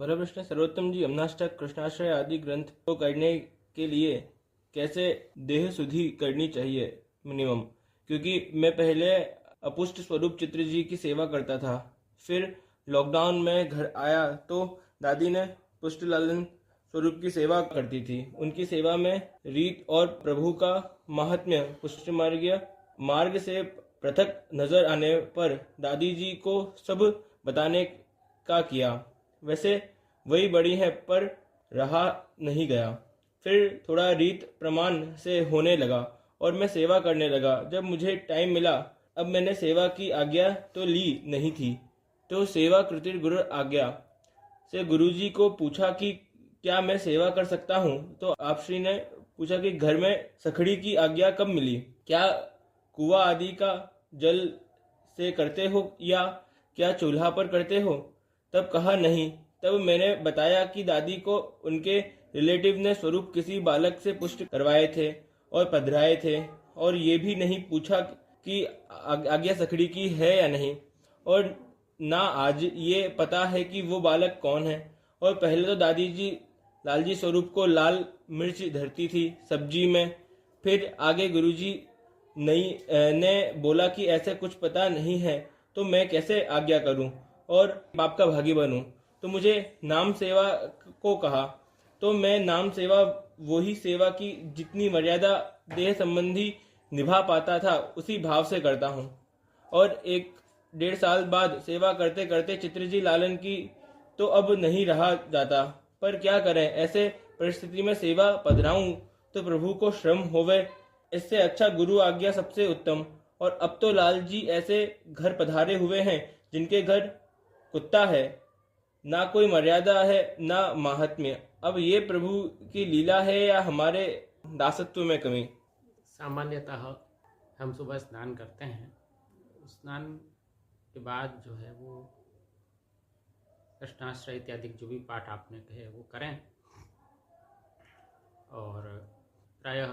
प्रश्न सर्वोत्तम जी, यमुनाष्टक, कृष्णाश्रय आदि ग्रंथ को करने के लिए कैसे देह शुद्धि करनी चाहिए मिनिमम? क्योंकि मैं पहले अपुष्ट स्वरूप चित्र जी की सेवा करता था, फिर लॉकडाउन में घर आया तो दादी ने पुष्ट लालन स्वरूप की सेवा करती थी। उनकी सेवा में रीत और प्रभु का महात्म्य पुष्ट मार्ग से पृथक नजर आने पर दादी जी को सब बताने का किया। वैसे वही बड़ी है पर रहा नहीं गया। फिर थोड़ा रीत प्रमाण से होने लगा और मैं सेवा करने लगा। जब मुझे टाइम मिला, अब मैंने सेवा की आज्ञा तो ली नहीं थी, तो सेवा कृतिर गुरु आज्ञा से गुरुजी को पूछा कि क्या मैं सेवा कर सकता हूँ? तो आप श्री ने पूछा कि घर में सखड़ी की आज्ञा कब मिली? क्या कुआं आदि का जल से करते हो या क्या चूल्हा पर करते हो? तब कहा नहीं। तब मैंने बताया कि दादी को उनके रिलेटिव ने स्वरूप किसी बालक से पुष्ट करवाए थे और पधराए थे, और ये भी नहीं पूछा कि आज्ञा सखड़ी की है या नहीं, और ना आज ये पता है कि वो बालक कौन है। और पहले तो दादी जी लालजी स्वरूप को लाल मिर्च धरती थी सब्जी में। फिर आगे गुरुजी ने बोला कि ऐसे कुछ पता नहीं है तो मैं कैसे आज्ञा करूं और बाप का भागी बनूं। तो मुझे नाम सेवा को कहा, तो मैं नाम सेवा वही सेवा की जितनी मर्यादा देह संबंधी निभा पाता था उसी भाव से करता हूँ। और 1-1.5 साल बाद सेवा करते करते चित्रजी लालन की तो अब नहीं रहा जाता, पर क्या करें, ऐसे परिस्थिति में सेवा पधराऊं तो प्रभु को श्रम होवे, इससे अच्छा गुरु आज्ञा सबसे उत्तम। और अब तो लाल जी ऐसे घर पधारे हुए हैं जिनके घर कुत्ता है, ना कोई मर्यादा है ना महात्म्य। अब ये प्रभु की लीला है या हमारे दासत्व में कमी? सामान्यतः हम सुबह स्नान करते हैं, स्नान के बाद जो है वो कृष्णाश्रय इत्यादि जो भी पाठ आपने कहे वो करें, और प्रायः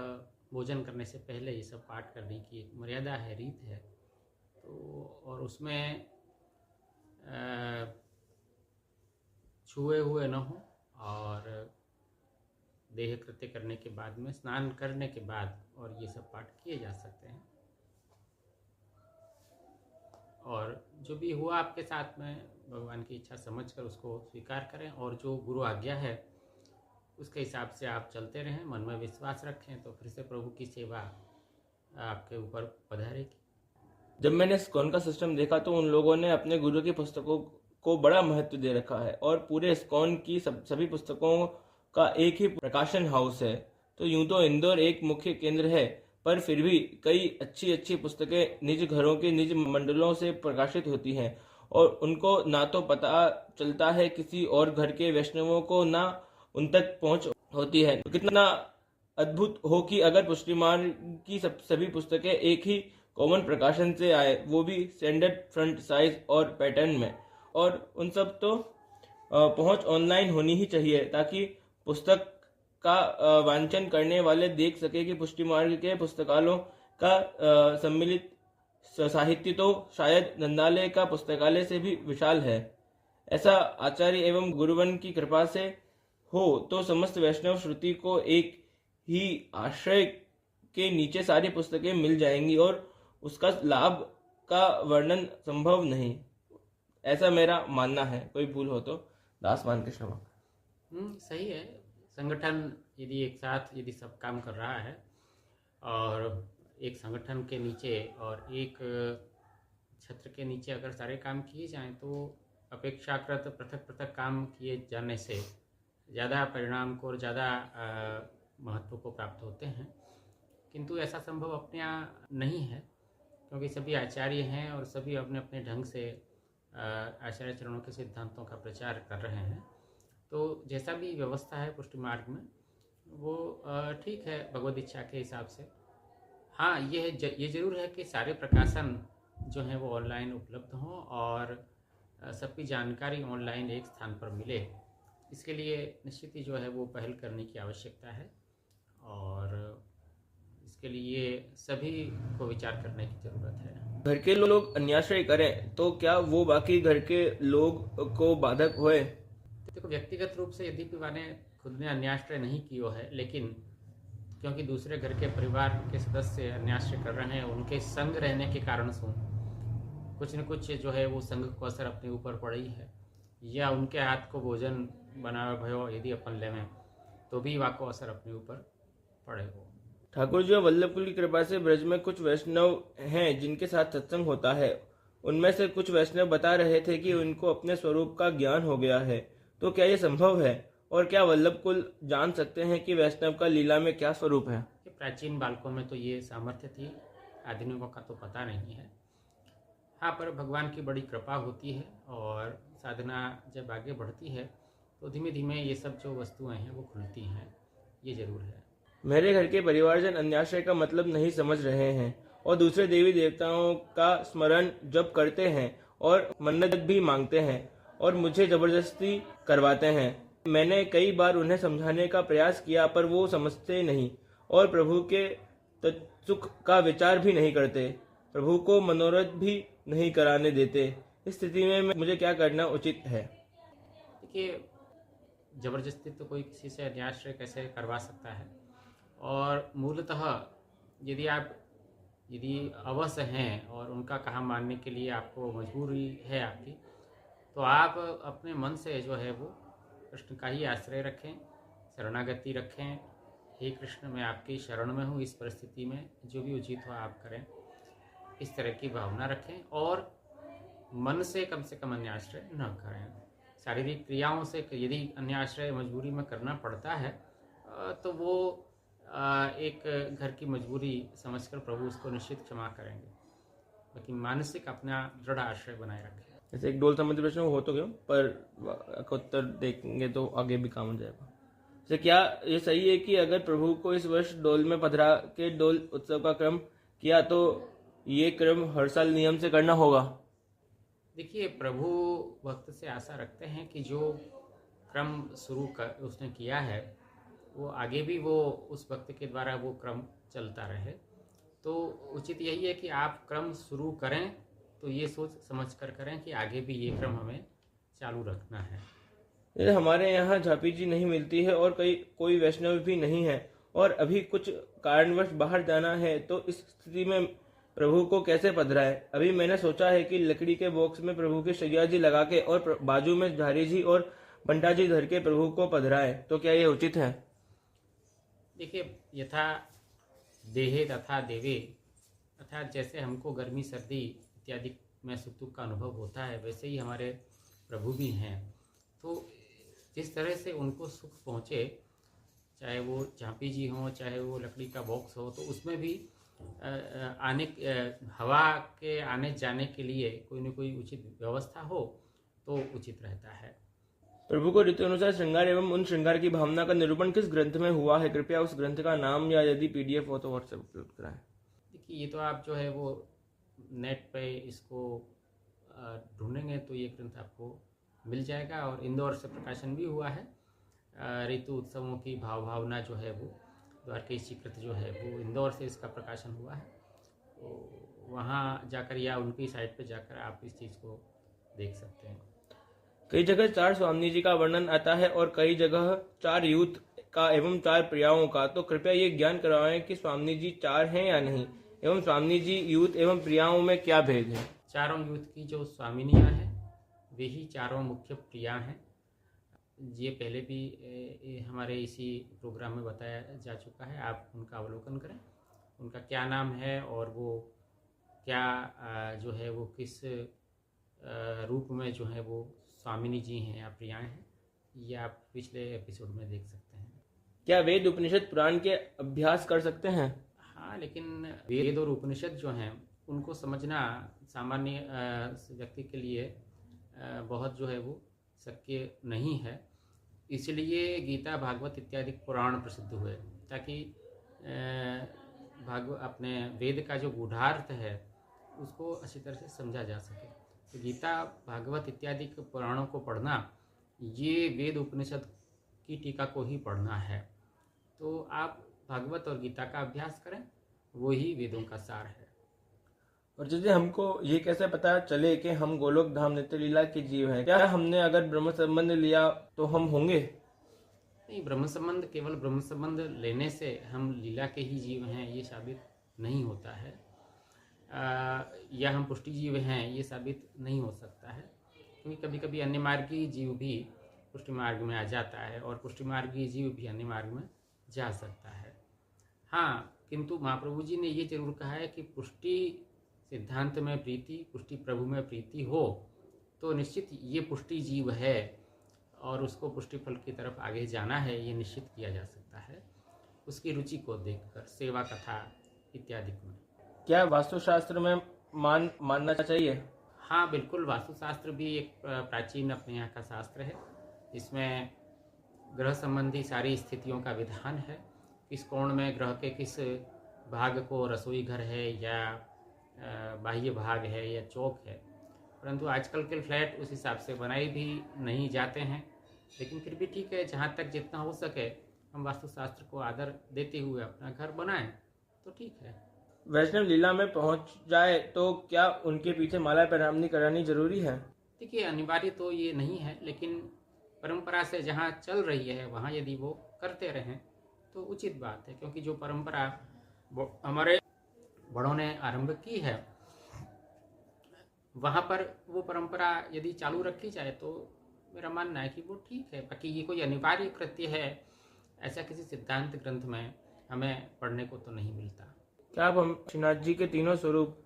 भोजन करने से पहले ये सब पाठ करने की एक मर्यादा है, रीत है। तो और उसमें छुए हुए न हो, और देह कृत्य करने के बाद में स्नान करने के बाद और ये सब पाठ किए जा सकते हैं। और जो भी हुआ आपके साथ में भगवान की इच्छा समझकर उसको स्वीकार करें, और जो गुरु आज्ञा है उसके हिसाब से आप चलते रहें, मन में विश्वास रखें, तो फिर से प्रभु की सेवा आपके ऊपर पधारेगी। जब मैंने इस्कॉन का सिस्टम देखा तो उन लोगों ने अपने गुरु की पुस्तकों को बड़ा महत्व दे रखा है, और पूरे इस्कॉन की सभी पुस्तकों का एक ही प्रकाशन हाउस है। तो यूं तो इंदौर एक मुख्य केंद्र है, पर फिर भी कई अच्छी पुस्तकें निज घरों के निज मंडलों से प्रकाशित होती हैं, और उनको ना तो पता चलता है किसी और घर के वैष्णवों को, ना उन तक पहुंच होती है। तो कितना अद्भुत हो कि अगर पुष्टि मार्ग की सभी पुस्तकें एक ही कॉमन प्रकाशन से आए, वो भी स्टैंडर्ड फ्रंट साइज और पैटर्न में। और उन सब तो पहुंच ऑनलाइन होनी ही चाहिए, ताकि पुस्तक का वांचन करने वाले देख सके कि पुष्टि मार्ग के पुस्तकालयों का सम्मिलित साहित्य तो शायद नंदालय का पुस्तकालय से भी विशाल है। ऐसा आचार्य एवं गुरुवन की कृपा से हो तो समस्त वैष्णव श्रुति को एक ही आश्रय के नीचे सारी पुस्तकें मिल जाएंगी, और उसका लाभ का वर्णन संभव नहीं। ऐसा मेरा मानना है, कोई भूल हो तो दास मान के क्षमा। सही है। संगठन यदि एक साथ यदि सब काम कर रहा है, और एक संगठन के नीचे और एक छत्र के नीचे अगर सारे काम किए जाएं, तो अपेक्षाकृत पृथक काम किए जाने से ज़्यादा परिणाम को और ज़्यादा महत्व को प्राप्त होते हैं। किंतु ऐसा संभव अपने यहाँ नहीं है, क्योंकि सभी आचार्य हैं और सभी अपने अपने ढंग से आचार्य चरणों के सिद्धांतों का प्रचार कर रहे हैं। तो जैसा भी व्यवस्था है पुष्टि मार्ग में वो ठीक है भगवद इच्छा के हिसाब से। हाँ, ये ज़रूर है कि सारे प्रकाशन जो हैं वो ऑनलाइन उपलब्ध हों, और सबकी जानकारी ऑनलाइन एक स्थान पर मिले। इसके लिए निश्चित ही जो है वो पहल करने की आवश्यकता है, और इसके लिए सभी को विचार करने की ज़रूरत है। घर के लोग अन्याश्रय करें तो क्या वो बाकी घर के लोग को बाधक होए? देखो, व्यक्तिगत रूप से यद्यपि मैंने खुद ने अन्याश्रय नहीं किया है, लेकिन क्योंकि दूसरे घर के परिवार के सदस्य अन्याश्रय कर रहे हैं, उनके संग रहने के कारण से कुछ न कुछ जो है वो संग को असर अपने ऊपर पड़ी है, या उनके हाथ को भोजन बनावे भयो यदि अपन लेवें तो भी वाको असर अपने ऊपर पड़ेगा। ठाकुर जी और वल्लभकुल की कृपा से ब्रज में कुछ वैष्णव हैं जिनके साथ सत्संग होता है। उनमें से कुछ वैष्णव बता रहे थे कि उनको अपने स्वरूप का ज्ञान हो गया है। तो क्या ये संभव है? और क्या वल्लभकुल जान सकते हैं कि वैष्णव का लीला में क्या स्वरूप है? प्राचीन बालकों में तो ये सामर्थ्य थी, आधुनिकों का तो पता नहीं है। हाँ, पर भगवान की बड़ी कृपा होती है और साधना जब आगे बढ़ती है तो धीमे धीमे ये सब जो वस्तुएं हैं वो खुलती हैं, ये जरूर है। मेरे घर के परिवारजन अन्याश्रय का मतलब नहीं समझ रहे हैं और दूसरे देवी देवताओं का स्मरण जब करते हैं और मन्नत भी मांगते हैं और मुझे जबरदस्ती करवाते हैं। मैंने कई बार उन्हें समझाने का प्रयास किया पर वो समझते नहीं और प्रभु के सुख का विचार भी नहीं करते, प्रभु को मनोरथ भी नहीं कराने देते। इस स्थिति में मुझे क्या करना उचित है? देखिए, जबरदस्ती तो कोई किसी से अन्याश्रय कैसे करवा सकता है, और मूलतः यदि अवश्य हैं और उनका कहा मानने के लिए आपको मजबूरी है आपकी, तो आप अपने मन से जो है वो कृष्ण का ही आश्रय रखें, शरणागति रखें। हे कृष्ण, मैं आपकी शरण में हूँ, इस परिस्थिति में जो भी उचित हो आप करें, इस तरह की भावना रखें और मन से कम अन्याश्रय न करें। शारीरिक क्रियाओं से यदि अन्याश्रय मजबूरी में करना पड़ता है तो वो एक घर की मजबूरी समझकर प्रभु उसको निश्चित क्षमा करेंगे, बाकी मानसिक अपना दृढ़ आश्रय बनाए रखें। जैसे एक डोल संबंधी प्रश्न हो तो गया, पर उत्तर देखेंगे तो आगे भी काम हो जाएगा। जैसे क्या ये सही है कि अगर प्रभु को इस वर्ष डोल में पधरा के डोल उत्सव का क्रम किया तो ये क्रम हर साल नियम से करना होगा? देखिए, प्रभु भक्त से आशा रखते हैं कि जो क्रम शुरू कर उसने किया है वो आगे भी वो उस भक्त के द्वारा वो क्रम चलता रहे। तो उचित यही है कि आप क्रम शुरू करें तो ये सोच समझ कर करें कि आगे भी ये क्रम हमें चालू रखना है। जैसे हमारे यहाँ झापी जी नहीं मिलती है और कोई वैष्णव भी नहीं है और अभी कुछ कारणवश बाहर जाना है, तो इस स्थिति में प्रभु को कैसे पधराए? अभी मैंने सोचा है कि लकड़ी के बॉक्स में प्रभु की शैया जी लगा के और बाजू में झारी जी और बंटा जी धर के प्रभु को पधराए, तो क्या ये उचित है? देखिए, यथा देहे तथा देवे, अर्थात जैसे हमको गर्मी सर्दी इत्यादि में सुख दुख का अनुभव होता है, वैसे ही हमारे प्रभु भी हैं। तो जिस तरह से उनको सुख पहुँचे, चाहे वो झांपी जी हों, चाहे वो लकड़ी का बॉक्स हो, तो उसमें भी हवा के आने जाने के लिए कोई न कोई उचित व्यवस्था हो तो उचित रहता है। प्रभु को रीति अनुसार श्रृंगार एवं उन श्रृंगार की भावना का निरूपण किस ग्रंथ में हुआ है? कृपया उस ग्रंथ का नाम या यदि PDF हो तो व्हाट्सएप उपलब्ध कराएं। देखिए, ये तो आप जो है वो नेट पे इसको ढूंढेंगे तो ये ग्रंथ आपको मिल जाएगा, और इंदौर से प्रकाशन भी हुआ है। ऋतु उत्सवों की भावना जो है वो द्वारकेश जी कृत जो है वो इंदौर से इसका प्रकाशन हुआ है। तो वहाँ जाकर या उनकी साइट पे जाकर आप इस चीज़ को देख सकते हैं। कई जगह 4 स्वामी जी का वर्णन आता है और कई जगह 4 यूथ का एवं 4 प्रियाओं का, तो कृपया ये ज्ञान करवाएं कि स्वामी जी 4 हैं या नहीं, एवं स्वामी जी यूथ एवं प्रियाओं में क्या भेद है? चारों यूथ की जो स्वामिनियाँ हैं वे ही चारों मुख्य प्रिया हैं। ये पहले भी हमारे इसी प्रोग्राम में बताया जा चुका है, आप उनका अवलोकन करें, उनका क्या नाम है और वो क्या जो है वो किस रूप में जो है वो स्वामिनी जी हैं या प्रियाएं हैं, ये आप पिछले एपिसोड में देख सकते हैं। क्या वेद उपनिषद पुराण के अभ्यास कर सकते हैं? हाँ, लेकिन वेद और उपनिषद जो हैं उनको समझना सामान्य व्यक्ति के लिए बहुत जो है वो शक्य नहीं है। इसलिए गीता भागवत इत्यादि पुराण प्रसिद्ध हुए, ताकि अपने वेद का जो गूढ़ार्थ है उसको अच्छी तरह से समझा जा सके। तो गीता भागवत इत्यादि के पुराणों को पढ़ना ये वेद उपनिषद की टीका को ही पढ़ना है। तो आप भागवत और गीता का अभ्यास करें, वो ही वेदों का सार है। और जैसे हमको ये कैसे पता चले कि हम गोलोक धाम नित्य लीला के जीव हैं? क्या हमने अगर ब्रह्म संबंध लिया तो हम होंगे? नहीं, ब्रह्म संबंध केवल ब्रह्म संबंध लेने से हम लीला के ही जीव हैं ये साबित नहीं होता है, या हम पुष्टि जीव हैं ये साबित नहीं हो सकता है, क्योंकि कभी कभी अन्य मार्गी जीव भी पुष्टि मार्ग में आ जाता है और पुष्टि मार्गी जीव भी अन्य मार्ग में जा सकता है। हाँ, किंतु महाप्रभु जी ने ये जरूर कहा है कि पुष्टि सिद्धांत में प्रीति, पुष्टि प्रभु में प्रीति हो तो निश्चित ये पुष्टि जीव है और उसको पुष्टि फल की तरफ आगे जाना है, ये निश्चित किया जा सकता है उसकी रुचि को देखकर, सेवा कथा इत्यादि में। क्या वास्तुशास्त्र में मानना चाहिए? हाँ बिल्कुल, वास्तुशास्त्र भी एक प्राचीन अपने यहाँ का शास्त्र है। इसमें ग्रह संबंधी सारी स्थितियों का विधान है, किस कोण में ग्रह के किस भाग को रसोई घर है या बाह्य भाग है या चौक है। परंतु आजकल के फ्लैट उस हिसाब से बनाए भी नहीं जाते हैं, लेकिन फिर भी ठीक है, जहाँ तक जितना हो सके हम वास्तुशास्त्र को आदर देते हुए अपना घर बनाएं तो ठीक है। वैष्णव लीला में पहुंच जाए तो क्या उनके पीछे माला पहनानी करानी जरूरी है? देखिए, अनिवार्य तो ये नहीं है, लेकिन परंपरा से जहाँ चल रही है वहाँ यदि वो करते रहें तो उचित बात है, क्योंकि जो परंपरा हमारे बड़ों ने आरंभ की है वहाँ पर वो परंपरा यदि चालू रखी जाए तो मेरा मानना है कि वो ठीक है। बाकी ये कोई अनिवार्य कृत्य है ऐसा किसी सिद्धांत ग्रंथ में हमें पढ़ने को तो नहीं मिलता। क्या आप हम श्रीनाथ जी के तीनों स्वरूप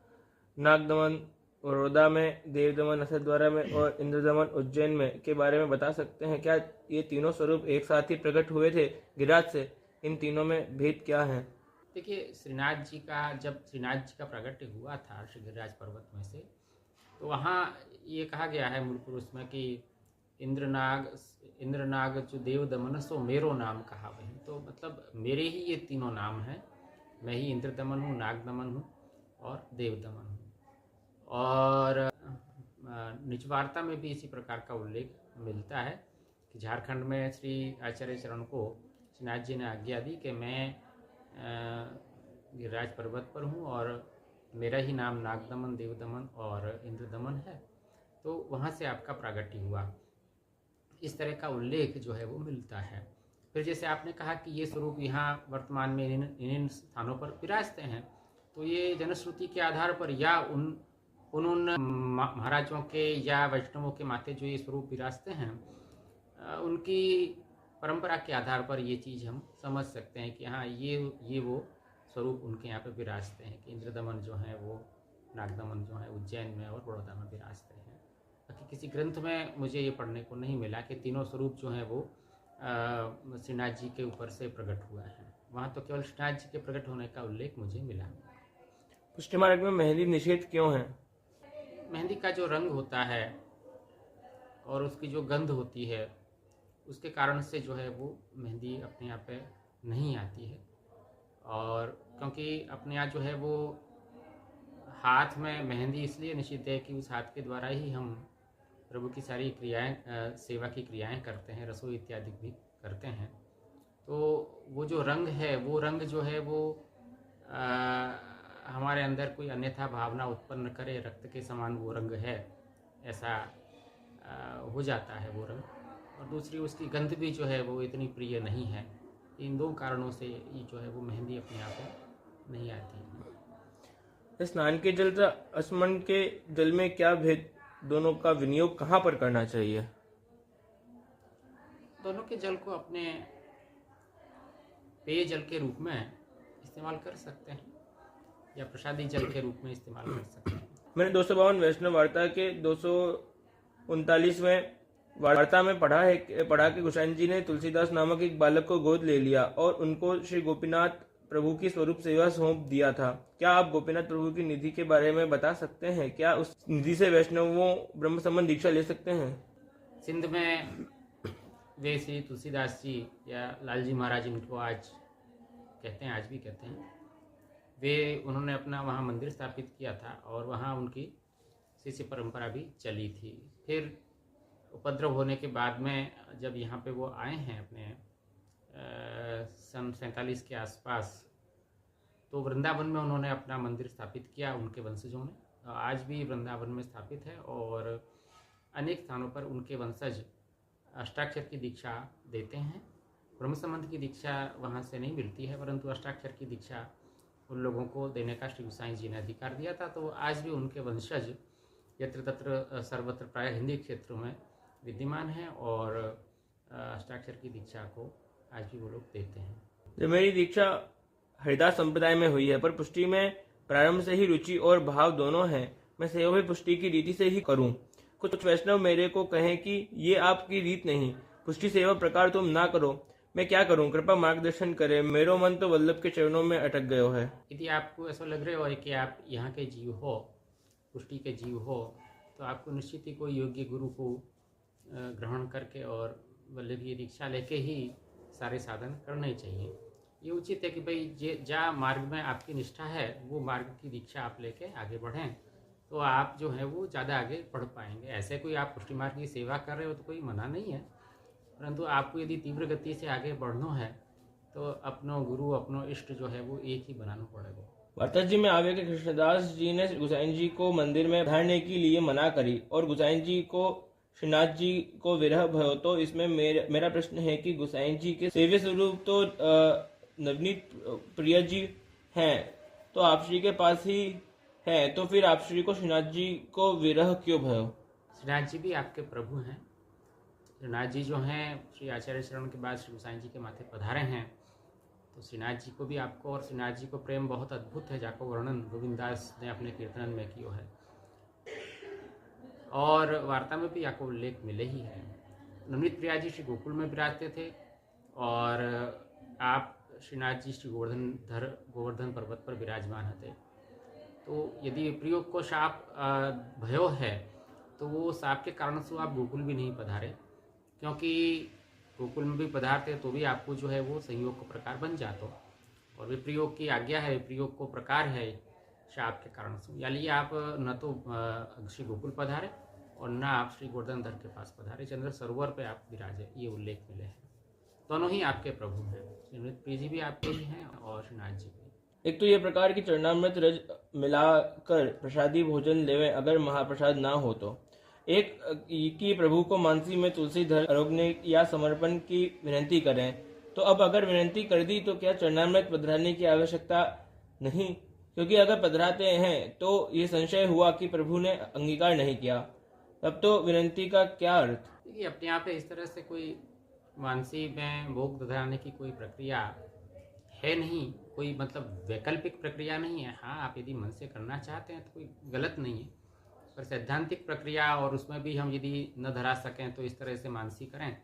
नागदमन बड़ौदा में, देवदमन असद्वारा में और इंद्रदमन उज्जैन में के बारे में बता सकते हैं? क्या ये तीनों स्वरूप एक साथ ही प्रकट हुए थे गिरिराज से? इन तीनों में भेद क्या है? देखिए, श्रीनाथ जी का जब श्रीनाथ जी का प्रागट्य हुआ था श्री गिरिराज पर्वत में से, तो वहाँ ये कहा गया है मूल पुरुष में कि इंद्रनाग जो देव दमन सो मेरो नाम कहा वही। तो मतलब मेरे ही ये तीनों नाम हैं, मैं ही इंद्र दमन हूँ, नाग दमन हूँ और देव दमन हूँ। और निजवार्ता में भी इसी प्रकार का उल्लेख मिलता है कि झारखंड में श्री आचार्य चरण को श्रीनाथ जी ने आज्ञा दी कि मैं गिरिराज पर्वत पर हूँ और मेरा ही नाम नागदमन, देवदमन और इंद्रदमन है, तो वहाँ से आपका प्रागट्य हुआ। इस तरह का उल्लेख जो है वो मिलता है। फिर जैसे आपने कहा कि ये स्वरूप यहाँ वर्तमान में इन स्थानों पर विराजते हैं, तो ये जनश्रुति के आधार पर या उन महाराजों के या वैष्णवों के माथे जो ये स्वरूप विराजते हैं उनकी परंपरा के आधार पर ये चीज़ हम समझ सकते हैं कि हाँ ये वो स्वरूप उनके यहाँ पे विराजते हैं कि इंद्रदमन जो है वो, नागदमन जो है उज्जैन में और बड़ौदा में विराजते हैं। बाकी किसी ग्रंथ में मुझे ये पढ़ने को नहीं मिला कि तीनों स्वरूप जो हैं वो श्रीनाथ जी के ऊपर से प्रकट हुआ है। वहाँ तो केवल श्रीनाथ जी के प्रकट होने का उल्लेख मुझे मिला। पुष्टि मार्ग में मेहंदी निषेध क्यों है? मेहंदी का जो रंग होता है और उसकी जो गंध होती है उसके कारण से जो है वो मेहंदी अपने आप पे नहीं आती है। और क्योंकि अपने यहाँ जो है वो हाथ में मेहंदी इसलिए निषिद्ध है कि उस हाथ के द्वारा ही हम प्रभु की सारी क्रियाएं, सेवा की क्रियाएं करते हैं, रसोई इत्यादि भी करते हैं। तो वो जो रंग है वो रंग जो है वो हमारे अंदर कोई अन्यथा भावना उत्पन्न करे, रक्त के समान वो रंग है ऐसा हो जाता है वो रंग। और दूसरी उसकी गंध भी जो है वो इतनी प्रिय नहीं है। इन दो कारणों से ये जो है वो मेहंदी अपने आप में नहीं आती है। स्नान के जल तथा स्मरण के जल में क्या भेद? दोनों का विनियोग कहाँ पर करना चाहिए? दोनों के जल को अपने पेय जल के रूप में इस्तेमाल कर सकते हैं या प्रसादी जल के रूप में इस्तेमाल कर सकते हैं। मैंने 252 वैष्णव वार्ता के 239वें वार्ता में पढ़ा कि गोसाई जी ने तुलसीदास नामक एक बालक को गोद ले लिया और उनको श्री गोपीनाथ प्रभु की स्वरूप सेवा सौंप दिया था। क्या आप गोपीनाथ प्रभु की निधि के बारे में बता सकते हैं? क्या उस निधि से वैष्णवों ब्रह्म संबंध दीक्षा ले सकते हैं? सिंध में वे श्री तुलसीदास जी या लालजी महाराज, इनको आज कहते हैं, आज भी कहते हैं, वे उन्होंने अपना वहाँ मंदिर स्थापित किया था और वहाँ उनकी शिष्य परंपरा भी चली थी। फिर उपद्रव होने के बाद में जब यहाँ पे वो आए हैं अपने सन 47 के आसपास, तो वृंदावन में उन्होंने अपना मंदिर स्थापित किया उनके वंशजों ने। आज भी वृंदावन में स्थापित है और अनेक स्थानों पर उनके वंशज अष्टाक्षर की दीक्षा देते हैं। ब्रह्म संबंध की दीक्षा वहाँ से नहीं मिलती है, परंतु अष्टाक्षर की दीक्षा उन लोगों को देने का श्री गोसाई जी ने अधिकार दिया था। तो आज भी उनके वंशज यत्र तत्र सर्वत्र प्राय हिंदी क्षेत्रों में विद्यमान हैं और अष्टाक्षर की दीक्षा को आज भी वो लोग देते हैं। जब मेरी दीक्षा हरिदास संप्रदाय में हुई है, पर पुष्टि में प्रारंभ से ही रुचि और भाव दोनों हैं। मैं सेवा भी पुष्टि की रीति से ही करूं। कुछ वैष्णव मेरे को कहें कि ये आपकी रीत नहीं, पुष्टि सेवा प्रकार तुम ना करो। मैं क्या करूं, कृपा मार्गदर्शन करें। मेरो मन तो वल्लभ के चरणों में अटक गयो है। यदि आपको ऐसा लग रहा हो कि आप यहाँ के जीव हो, पुष्टि के जीव हो, तो आपको निश्चित ही कोई योग्य गुरु को ग्रहण करके और वल्लभीय दीक्षा लेके ही सारे साधन करने चाहिए। ये उचित है कि भाई जा मार्ग में आपकी निष्ठा है वो मार्ग की दीक्षा आप लेके आगे बढ़ें, तो आप जो है वो ज़्यादा आगे बढ़ पाएंगे। ऐसे कोई आप पुष्टि मार्ग की सेवा कर रहे हो तो कोई मना नहीं है, परंतु आपको यदि तीव्र गति से आगे बढ़ना है तो अपनो गुरु अपनो इष्ट जो है वो एक ही बनाना पड़ेगा। वार्ता जी में आवे के कृष्णदास जी ने गोसाई जी को मंदिर में धारने के लिए मना करी और गोसाई जी को श्रीनाथ जी को विरह भयो। तो इसमें मेरा प्रश्न है कि गोसाई जी के सेव्य स्वरूप तो नवनीत प्रिया जी हैं, तो आप श्री के पास ही हैं, तो फिर आप श्री को श्रीनाथ जी को विरह क्यों भयो? श्रीनाथ जी भी आपके प्रभु हैं। श्रीनाथ जी जो हैं श्री आचार्य चरण के बाद श्री गोसाई जी के माथे पधारे हैं, तो श्रीनाथ जी को भी आपको और श्रीनाथ जी को प्रेम बहुत अद्भुत है, जाको वर्णन गोविंदास ने अपने कीर्तन में किया है और वार्ता में भी आपको उल्लेख मिले ही है। नवनीत प्रिया जी श्री गोकुल में विराजते थे और आप श्रीनाथ जी श्री गोवर्धन पर्वत पर विराजमान थे। तो यदि प्रयोग को शाप भयो है तो वो शाप के कारण से आप गोकुल भी नहीं पधारे, क्योंकि गोकुल में भी पधारते तो भी आपको जो है वो संयोग को प्रकार बन जाता, और विप्रयोग की आज्ञा है, विप्रयोग को प्रकार है शाप के कारण से। यानी आप न तो श्री गोकुल पधारे और न आप श्री गोवर्धनधर के पास पधारे, चंद्र सरोवर पे आप विराजे, ये उल्लेख मिले हैं। दोनों ही आपके प्रभु हैं, श्रीनाथ प्रिय जी भी आपके ही हैं और श्रीनाथ जी भी। एक तो ये प्रकार की चरणामृत रज मिलाकर प्रसादी भोजन लेवे अगर महाप्रसाद ना हो तो, एक कि प्रभु को मानसी में तुलसी धर आरोग्य या समर्पण की विनती करें। तो अब अगर विनती कर दी तो क्या चरणामृत पधराने की आवश्यकता नहीं? क्योंकि अगर पधराते हैं तो ये संशय हुआ कि प्रभु ने अंगीकार नहीं किया, तब तो विनती का क्या अर्थ? देखिए, अपने आप इस तरह से कोई मानसी में भोग दधाने की कोई प्रक्रिया है नहीं, कोई मतलब वैकल्पिक प्रक्रिया नहीं है। हाँ, आप यदि मन से करना चाहते हैं तो कोई गलत नहीं है, पर सैद्धांतिक प्रक्रिया और उसमें भी हम यदि न धरा सकें तो इस तरह से मानसी करें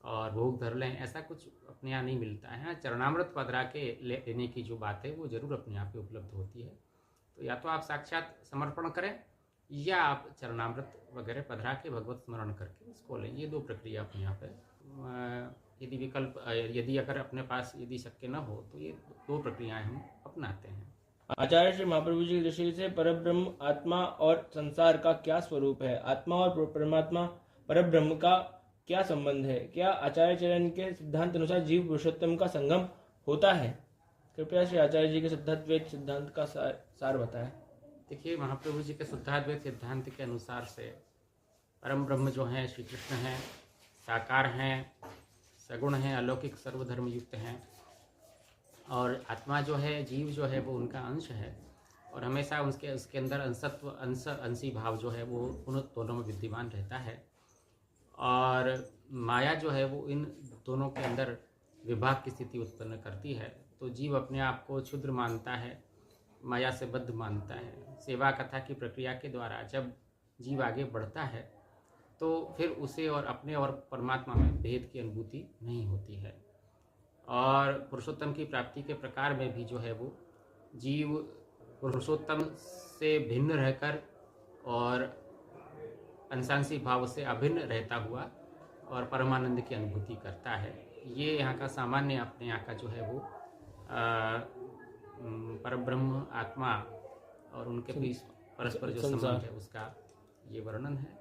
और भोग धर लें, ऐसा कुछ अपने यहाँ नहीं मिलता है। चरणामृत पधरा के लेने की जो बात है वो जरूर अपने यहाँ पे उपलब्ध होती है। तो या तो आप साक्षात समर्पण करें या आप चरणामृत वगैरह पधरा के भगवत स्मरण करके उसको लें, ये दो प्रक्रिया अपने यहाँ पे। यदि विकल्प यदि अगर अपने पास यदि शक्य न हो तो ये दो प्रक्रियाएं हम अपनाते हैं। आचार्य श्री महाप्रभु जी की दृष्टि से परब्रह्म आत्मा और संसार का क्या स्वरूप है? आत्मा और परमात्मा परब्रह्म का क्या संबंध है? क्या आचार्य चरण के सिद्धांत अनुसार जीव पुरुषोत्तम का संगम होता है? कृपया श्री आचार्य जी के शुद्धाद्वैत सिद्धांत का सार बताएं। देखिए, महाप्रभु जी के शुद्धाद्वैत सिद्धांत के अनुसार से परम ब्रह्म जो है श्री कृष्ण हैं, साकार हैं, सगुण हैं, अलौकिक सर्वधर्म युक्त हैं, और आत्मा जो है, जीव जो है वो उनका अंश है और हमेशा उसके अंदर अंशत्व अंशी भाव जो है वो उन दोनों में विद्यमान रहता है। और माया जो है वो इन दोनों के अंदर विभाग की स्थिति उत्पन्न करती है। तो जीव अपने आप को क्षुद्र मानता है, माया से बद्ध मानता है। सेवा कथा की प्रक्रिया के द्वारा जब जीव आगे बढ़ता है तो फिर उसे और अपने और परमात्मा में भेद की अनुभूति नहीं होती है। और पुरुषोत्तम की प्राप्ति के प्रकार में भी जो है वो जीव पुरुषोत्तम से भिन्न रहकर और अंशांशी भाव से अभिन्न रहता हुआ और परमानंद की अनुभूति करता है। ये यहाँ का सामान्य अपने यहाँ का जो है वो परब्रह्म आत्मा और उनके बीच परस्पर जो संबंध है उसका ये वर्णन है।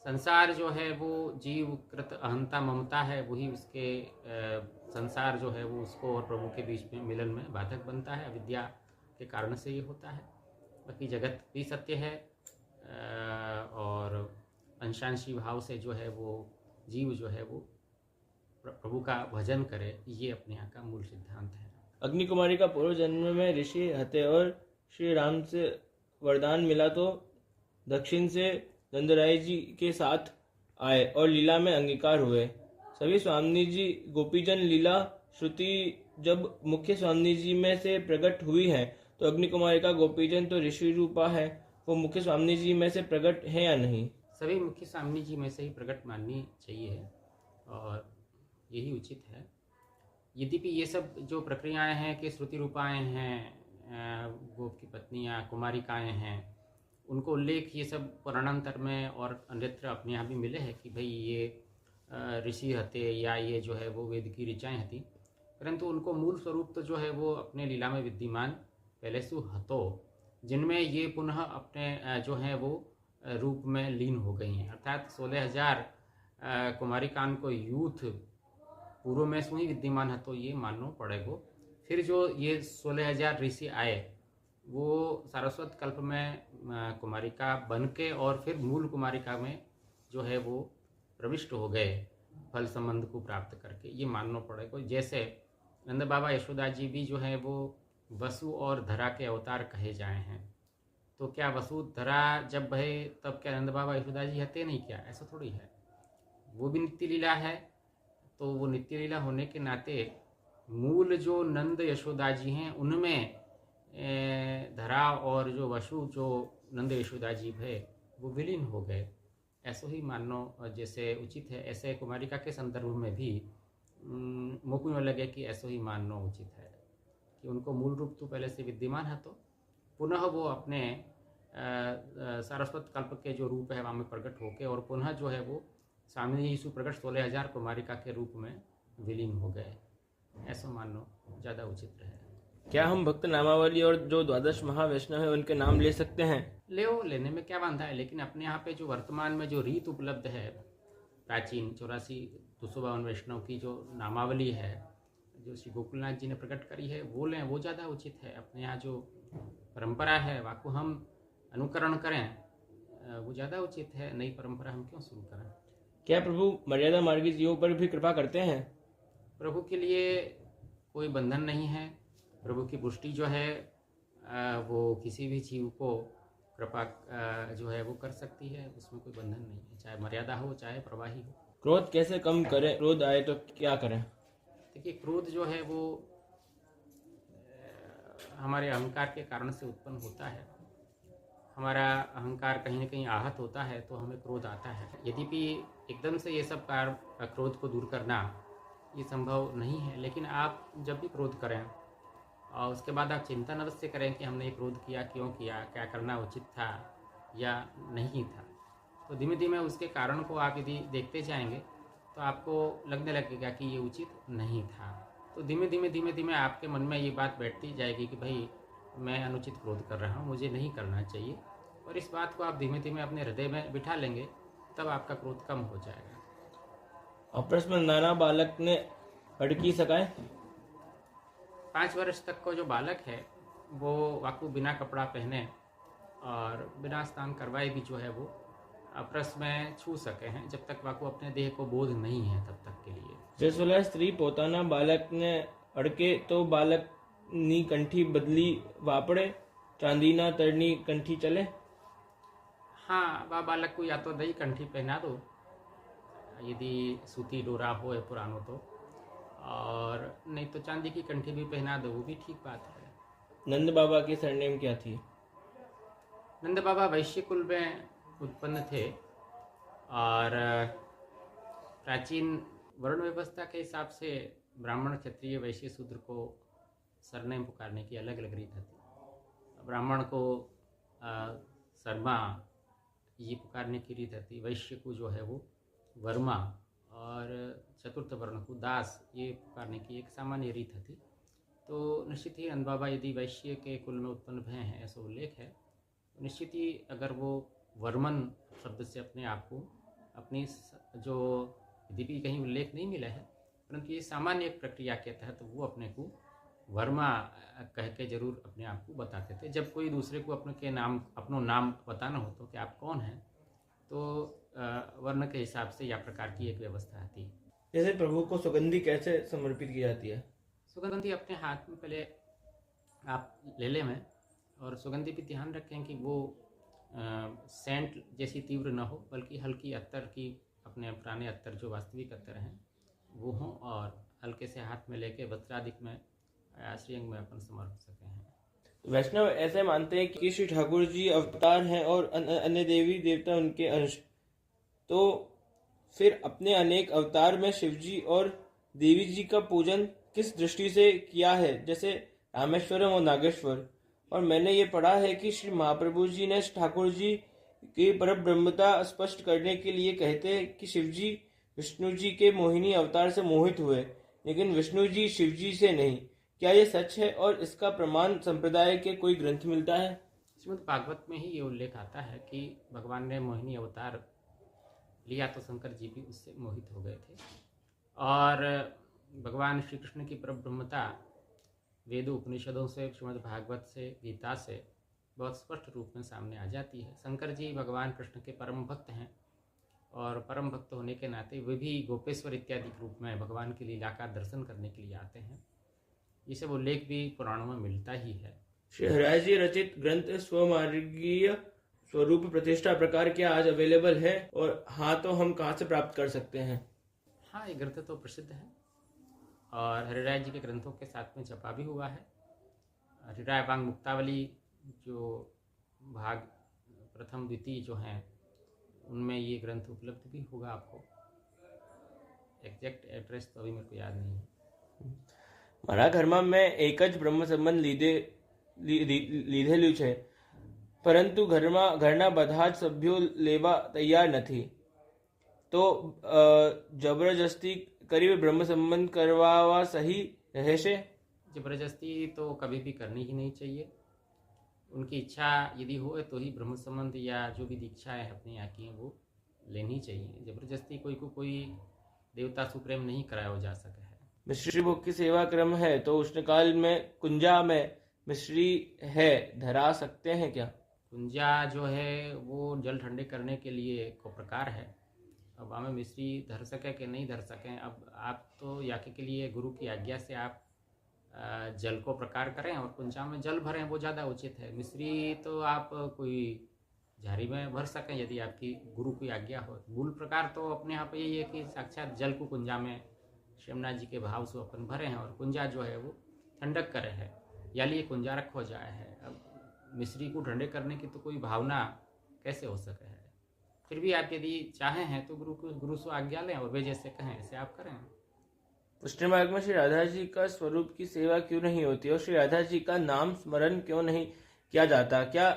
संसार जो है वो जीव कृत अहंता ममता है, वही उसके संसार जो है वो उसको और प्रभु के बीच में मिलन में बाधक बनता है, अविद्या के कारण से ये होता है। बाकी जगत भी सत्य है और अंशांशी भाव से जो है वो जीव जो है वो प्रभु का भजन करे, ये अपने यहाँ का मूल सिद्धांत है। अग्नि कुमारी का पूर्व जन्म में ऋषि हते और श्री राम से वरदान मिला तो दक्षिण से दंडराय जी के साथ आए और लीला में अंगीकार हुए। सभी स्वामी जी गोपीजन लीला श्रुति जब मुख्य स्वामी जी में से प्रकट हुई है तो अग्नि कुमारी का गोपीजन तो ऋषि रूपा है, वो मुख्य स्वामी जी में से प्रकट है या नहीं? सभी मुख्य स्वामी जी में से ही प्रकट माननी चाहिए और यही उचित है। यद्यपि ये सब जो प्रक्रियाएं हैं कि श्रुति रूपाएं हैं, गोप की पत्नियां कुमारिकाएं हैं, उनको उल्लेख ये सब पुराणांतर में और अन्यत्र अपने यहाँ भी मिले हैं कि भाई ये ऋषि हते या ये जो है वो वेद की ऋचाएँ हती, परंतु उनको मूल स्वरूप तो जो है वो अपने लीला में विद्यमान पहले सु हतो, जिनमें ये पुनः अपने जो है वो रूप में लीन हो गई हैं। अर्थात 16,000 कुमारिकान को यूथ पूर्व में सु ही विद्यमान हतो ये मानना पड़ेगा। फिर जो ये 16,000 ऋषि आए वो सारस्वत कल्प में कुमारिका बन के और फिर मूल कुमारिका में जो है वो प्रविष्ट हो गए फल संबंध को प्राप्त करके, ये मानना पड़ेगा। जैसे नंद बाबा यशोदा जी भी जो है वो वसु और धरा के अवतार कहे जाए हैं, तो क्या वसु धरा जब भय तब क्या नंद बाबा यशोदा जी हते नहीं? क्या ऐसा थोड़ी है, वो भी नित्य लीला है। तो वो नित्य लीला होने के नाते मूल जो नंद यशोदा जी हैं उनमें धरा और जो वसु जो नंद यशोदा जी है वो विलीन हो गए, ऐसा ही मानना जैसे उचित है। ऐसे कुमारिका के संदर्भ में भी मोकु में लगे कि ऐसा ही मानना उचित है कि उनको मूल रूप तो पहले से विद्यमान है, तो पुनः वो अपने सारस्वत कल्प के जो रूप है वहाँ में प्रकट होके और पुनः जो है वो स्वामी यीशु प्रकट 16,000 कुमारिका के रूप में विलीन हो गए, ऐसा मानना ज़्यादा उचित रहे। क्या हम भक्त नामावली और जो द्वादश महावैष्णव है उनके नाम ले सकते हैं? लेने में क्या बांधा है, लेकिन अपने यहाँ पे जो वर्तमान में जो रीत उपलब्ध है प्राचीन 84-252 वैष्णव की जो नामावली है जो श्री गोकुलनाथ जी ने प्रकट करी है वो लें, वो ज़्यादा उचित है। अपने यहाँ जो परंपरा है वाको हम अनुकरण करें वो ज़्यादा उचित है, नई परंपरा हम क्यों शुरू करें। क्या प्रभु मर्यादा मार्गी जीवों पर भी कृपा करते हैं? प्रभु के लिए कोई बंधन नहीं है। प्रभु की पुष्टि जो है वो किसी भी जीव को कृपा जो है वो कर सकती है, उसमें कोई बंधन नहीं है, चाहे मर्यादा हो चाहे प्रवाही हो। क्रोध कैसे कम करें? क्रोध आए तो क्या करें? देखिए, क्रोध जो है वो हमारे अहंकार के कारण से उत्पन्न होता है। हमारा अहंकार कहीं ना कहीं आहत होता है तो हमें क्रोध आता है। यद्यपि एकदम से ये सब क्रोध को दूर करना ये संभव नहीं है, लेकिन आप जब भी क्रोध करें और उसके बाद आप चिंतन अवश्य करें कि हमने ये क्रोध किया, क्यों किया, क्या करना उचित था या नहीं था। तो धीमे धीमे उसके कारण को आप यदि देखते जाएंगे तो आपको लगने लगेगा कि ये उचित नहीं था। तो धीमे धीमे आपके मन में ये बात बैठती जाएगी कि भाई मैं अनुचित क्रोध कर रहा हूँ, मुझे नहीं करना चाहिए। और इस बात को आप धीमे धीमे अपने हृदय में बिठा लेंगे तब आपका क्रोध कम हो जाएगा। अपरस में नाना बालक ने अड़की सकाए? 5 वर्ष तक का जो बालक है वो वाकू बिना कपड़ा पहने और बिना स्नान करवाए भी जो है वो अपरस में छू सके हैं, जब तक वाकू अपने देह को बोध नहीं है तब तक के लिए। जसोला स्त्री पोताना बालक ने अड़के तो बालक नी कंठी बदली वापड़े, चांदीना तरनी कंठी चले। हाँ, वह बालक को या तो दही कंठी पहना दो यदि सूती डोरा हो या पुरानो तो, और नहीं तो चांदी की कंठी भी पहना दो, वो भी ठीक बात है। नंद बाबा की सरनेम क्या थी? नंद बाबा वैश्य कुल में उत्पन्न थे और प्राचीन वर्ण व्यवस्था के हिसाब से ब्राह्मण, क्षत्रिय, वैश्य, शूद्र को सरनेम पुकारने की अलग अलग रीत थी। ब्राह्मण को शर्मा ये पुकारने की रीत थी, वैश्य को जो है वो वर्मा और चतुर्थ वर्ण को दास ये पुकारने की एक सामान्य रीत थी। तो निश्चित ही नंद बाबा यदि वैश्य के कुल में उत्पन्न भय हैं ऐसा उल्लेख है, तो निश्चित ही अगर वो वर्मन शब्द से अपने आप को अपनी जो यद्यपि कहीं उल्लेख नहीं मिला है परंतु ये सामान्य एक प्रक्रिया के तहत वो अपने को वर्मा कह के जरूर अपने आप को बताते थे। जब कोई दूसरे को अपना नाम बताना हो तो कि आप कौन हैं, तो वर्ण के हिसाब से या प्रकार की एक व्यवस्था थी। जैसे प्रभु को सुगंधि कैसे समर्पित की जाती है? सुगंधि अपने हाथ में पहले आप ले लें में, और सुगंधि भी ध्यान रखें कि वो सेंट जैसी तीव्र न हो, बल्कि हल्की अत्तर की, अपने पुराने अत्तर जो वास्तविक अत्तर हैं वो हों, और हल्के से हाथ में लेके वस्त्रादिक में श्रीअंग में अपन समर्प सके हैं। वैष्णव ऐसे मानते हैं कि श्री ठाकुर जी अवतार हैं और अन्य देवी देवता उनके अंश। तो फिर अपने अनेक अवतार में शिव जी और देवी जी का पूजन किस दृष्टि से किया है, जैसे रामेश्वरम और नागेश्वर? और मैंने ये पढ़ा है कि श्री महाप्रभु जी ने ठाकुर जी की परब्रह्मता स्पष्ट करने के लिए कहते हैं कि शिव जी विष्णु जी के मोहिनी अवतार से मोहित हुए, लेकिन विष्णु जी शिव जी से नहीं। क्या ये सच है और इसका प्रमाण संप्रदाय के कोई ग्रंथ मिलता है? श्रीमद् भागवत में ही ये उल्लेख आता है कि भगवान ने मोहिनी अवतार लिया तो शंकर जी भी उससे मोहित हो गए थे, और भगवान श्री कृष्ण की परब्रह्मता वेद उपनिषदों से, श्रीमद् भागवत से, गीता से बहुत स्पष्ट रूप में सामने आ जाती है। शंकर जी भगवान कृष्ण के परम भक्त हैं, और परम भक्त होने के नाते वे भी गोपेश्वर इत्यादि रूप में भगवान की लीला का दर्शन करने के लिए आते हैं। ये सब उल्लेख भी पुराणों में मिलता ही है। श्री हरिराज जी रचित ग्रंथ स्वमार्गीय स्वरूप प्रतिष्ठा प्रकार क्या आज अवेलेबल है, और हाँ तो हम कहाँ से प्राप्त कर सकते हैं? हाँ, ये ग्रंथ तो प्रसिद्ध है, और हरिराय जी के ग्रंथों के साथ में छपा भी हुआ है। हरिराय वांग मुक्तावली जो भाग प्रथम द्वितीय जो हैं, उनमें ये ग्रंथ उपलब्ध भी होगा आपको। एग्जैक्ट एड्रेस तो अभी मेरे को याद नहीं है। મારા ઘરમાં મેં એક જ બ્રહ્મ સંબંધ લીધેલું છે, પરંતુ ઘરના બધા જ સભ્યો લેવા તૈયાર નથી, તો જબરજસ્તી કરી બ્રહ્મ સંબંધ કરવાવા સહી રહેશે? जबरदस्ती तो कभी भी करनी ही नहीं चाहिए। उनकी इच्छा यदि हो तो ही ब्रह्म संबंध या जो भी दीक्षाएं अपने यहाँ की हैं वो लेनी चाहिए। जबरदस्ती कोई को कोई देवता सुप्रेम नहीं कराया जा सका है। मिश्री भोग की सेवा क्रम है, तो उष्णकाल में कुंजा में मिश्री है धरा सकते हैं क्या? कुंजा जो है वो जल ठंडे करने के लिए को प्रकार है। अब हमें मिश्री धर सके कि नहीं धर सकें, अब आप तो याके के लिए गुरु की आज्ञा से आप जल को प्रकार करें और कुंजा में जल भरें, वो ज़्यादा उचित है। मिश्री तो आप कोई झारी में भर सकें यदि आपकी गुरु की आज्ञा हो। मूल प्रकार तो अपने यहाँ पर यही है कि साक्षात जल को कुंजा में श्यामनाथ जी के भाव से अपन भरे हैं, और कुंजा जो है वो ठंडक करे है, या लिए कुंजा रखो जाए है। अब मिश्री को ठंडे करने की तो कोई भावना कैसे हो सके है। फिर भी आप यदि चाहें हैं तो गुरु से आज्ञा लें, और वे जैसे कहें ऐसे आप करें। पुष्टि मार्ग में श्री राधा जी का स्वरूप की सेवा क्यों नहीं होती, और श्री राधा जी का नाम स्मरण क्यों नहीं किया जाता? क्या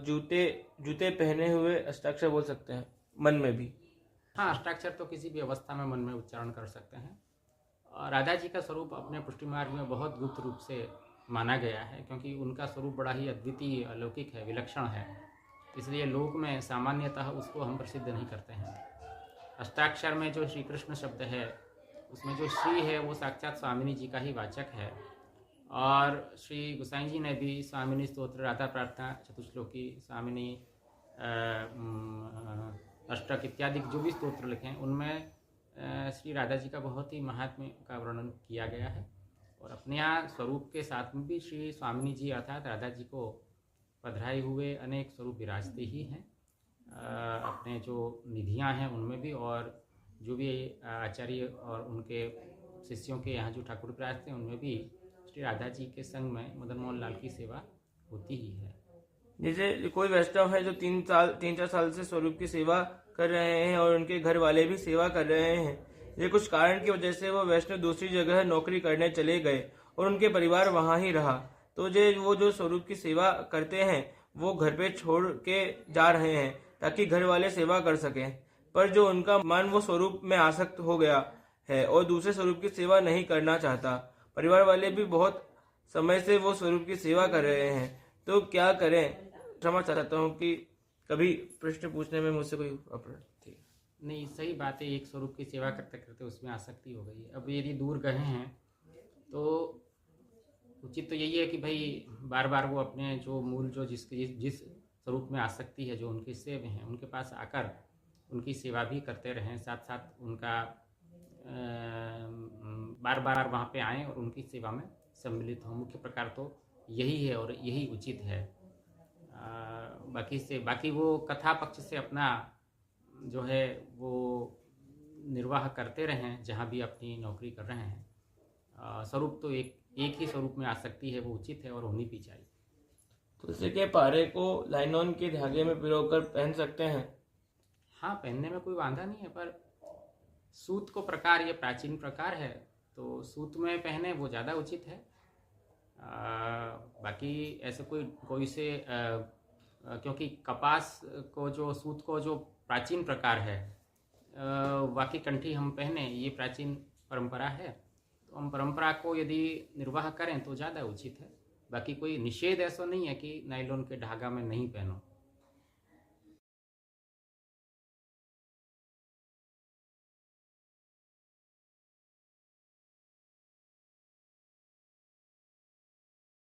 जूते पहने हुए अष्टाक्षर बोल सकते हैं मन में भी? हाँ, अष्टाक्षर तो किसी भी अवस्था में मन में उच्चारण कर सकते हैं। और राधा जी का स्वरूप अपने पुष्टि मार्ग में बहुत गुप्त रूप से माना गया है, क्योंकि उनका स्वरूप बड़ा ही अद्वितीय, अलौकिक है, विलक्षण है। इसलिए लोक में सामान्यतः उसको हम प्रसिद्ध नहीं करते हैं। अष्टाक्षर में जो श्री कृष्ण शब्द है उसमें जो श्री है वो साक्षात स्वामिनी जी का ही वाचक है। और श्री गोसाई जी ने भी स्वामिनी स्तोत्र, राधा प्रार्थना चतुश्लोकी, स्वामिनी अष्टक इत्यादि जो भी स्तोत्र लिखे हैं उनमें श्री राधा जी का बहुत ही महात्म्य का वर्णन किया गया है। और अपने यहाँ स्वरूप के साथ में भी श्री स्वामिनी जी अर्थात राधा जी को पधराए हुए अनेक स्वरूप विराजते ही हैं। अपने जो निधियाँ हैं उनमें भी, और जो भी आचार्य और उनके शिष्यों के यहाँ जो ठाकुर विराजते हैं उनमें भी श्री राधा जी के संग में मदन मोहन लाल की सेवा होती ही है। जैसे कोई वैष्णव है जो 3-4 साल से स्वरूप की सेवा कर रहे हैं और उनके घर वाले भी सेवा कर रहे हैं, ये कुछ कारण की वजह से वो वैष्णव दूसरी जगह नौकरी करने चले गए और उनके परिवार वहाँ ही रहा, तो वो जो स्वरूप की सेवा करते हैं वो घर पे छोड़ के जा रहे हैं ताकि घर वाले सेवा कर सकें, पर जो उनका मन वो स्वरूप में आसक्त हो गया है और दूसरे स्वरूप की सेवा नहीं करना चाहता। परिवार वाले भी बहुत समय से वो स्वरूप की सेवा कर रहे हैं, तो क्या करें? क्षमा चाहता हूँ कि कभी प्रश्न पूछने में मुझसे कोई अपराध थी। नहीं, सही बात है। एक स्वरूप की सेवा करते करते उसमें आसक्ति हो गई है। अब यदि दूर गए हैं तो उचित तो यही है कि भाई बार बार वो अपने जो मूल जो जिस स्वरूप में आसक्ति है, जो उनके सेव हैं, उनके पास आकर उनकी सेवा भी करते रहें, साथ साथ उनका बार बार वहाँ पे आएँ और उनकी सेवा में सम्मिलित हों। मुख्य प्रकार तो यही है और यही उचित है। बाकी वो कथा पक्ष से अपना जो है वो निर्वाह करते रहें जहाँ भी अपनी नौकरी कर रहे हैं। स्वरूप तो एक ही स्वरूप में आसक्ति है, वो उचित है और होनी भी चाहिए। तो जैसे कि पारे को लाइनॉन के धागे में पिरोकर पहन सकते हैं। हाँ, पहनने में कोई वांधा नहीं है, पर सूत को प्रकार ये प्राचीन प्रकार है, तो सूत में पहने वो ज़्यादा उचित है। बाकी ऐसे कोई से क्योंकि कपास को जो सूत को जो प्राचीन प्रकार है, वाकी कंठी हम पहने, ये प्राचीन परंपरा है, तो हम परंपरा को यदि निर्वाह करें तो ज़्यादा उचित है। बाकी कोई निषेध ऐसा नहीं है कि नायलॉन के धागा में नहीं पहनो।